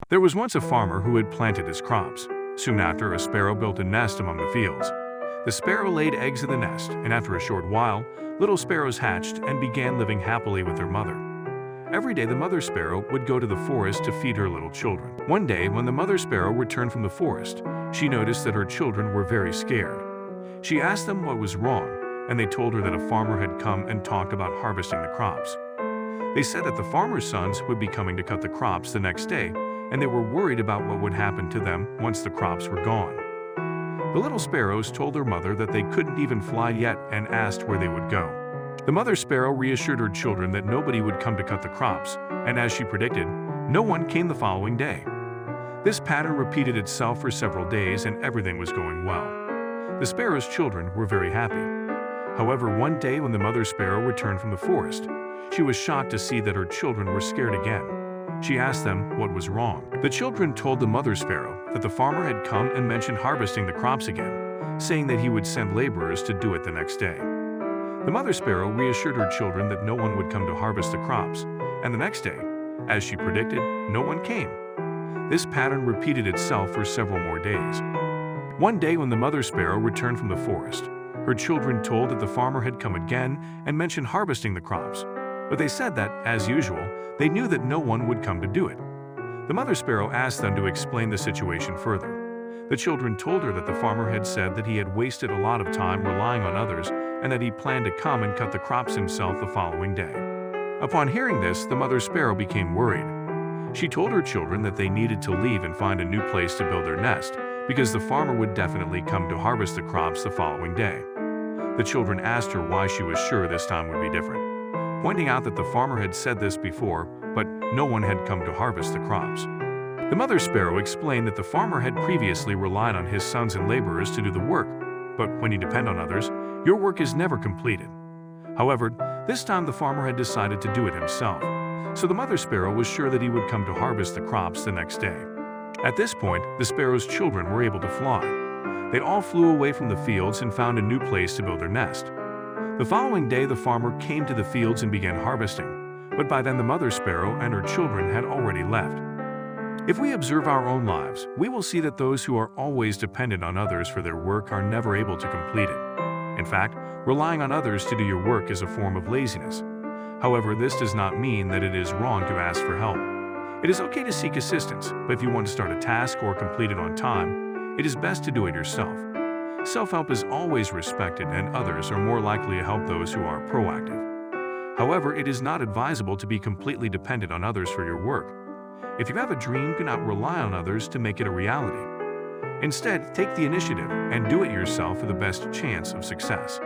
There was once a farmer who had planted his crops. Soon after, a sparrow built a nest among the fields. The sparrow laid eggs in the nest, and after a short while, little sparrows hatched and began living happily with their mother. Every day the mother sparrow would go to the forest to feed her little children. One day, when the mother sparrow returned from the forest, she noticed that her children were very scared. She asked them what was wrong, and they told her that a farmer had come and talked about harvesting the crops. They said that the farmer's sons would be coming to cut the crops the next day, and they were worried about what would happen to them once the crops were gone. The little sparrows told their mother that they couldn't even fly yet and asked where they would go. The mother sparrow reassured her children that nobody would come to cut the crops, and as she predicted, no one came the following day. This pattern repeated itself for several days and everything was going well. The sparrow's children were very happy. However, one day when the mother sparrow returned from the forest, she was shocked to see that her children were scared again. She asked them what was wrong. The children told the mother sparrow that the farmer had come and mentioned harvesting the crops again, saying that he would send laborers to do it the next day. The mother sparrow reassured her children that no one would come to harvest the crops, and the next day, as she predicted, no one came. This pattern repeated itself for several more days. One day when the mother sparrow returned from the forest, her children told that the farmer had come again and mentioned harvesting the crops, but they said that, as usual, they knew that no one would come to do it. The mother sparrow asked them to explain the situation further. The children told her that the farmer had said that he had wasted a lot of time relying on others and that he planned to come and cut the crops himself the following day. Upon hearing this, the mother sparrow became worried. She told her children that they needed to leave and find a new place to build their nest because the farmer would definitely come to harvest the crops the following day. The children asked her why she was sure this time would be different, pointing out that the farmer had said this before, but no one had come to harvest the crops. The mother sparrow explained that the farmer had previously relied on his sons and laborers to do the work, but when you depend on others, your work is never completed. However, this time the farmer had decided to do it himself, so the mother sparrow was sure that he would come to harvest the crops the next day. At this point, the sparrow's children were able to fly. They all flew away from the fields and found a new place to build their nest. The following day, the farmer came to the fields and began harvesting, but by then the mother sparrow and her children had already left. If we observe our own lives, we will see that those who are always dependent on others for their work are never able to complete it. In fact, relying on others to do your work is a form of laziness. However, this does not mean that it is wrong to ask for help. It is okay to seek assistance, but if you want to start a task or complete it on time, it is best to do it yourself. Self-help is always respected and others are more likely to help those who are proactive. However, it is not advisable to be completely dependent on others for your work. If you have a dream, do not rely on others to make it a reality. Instead, take the initiative and do it yourself for the best chance of success.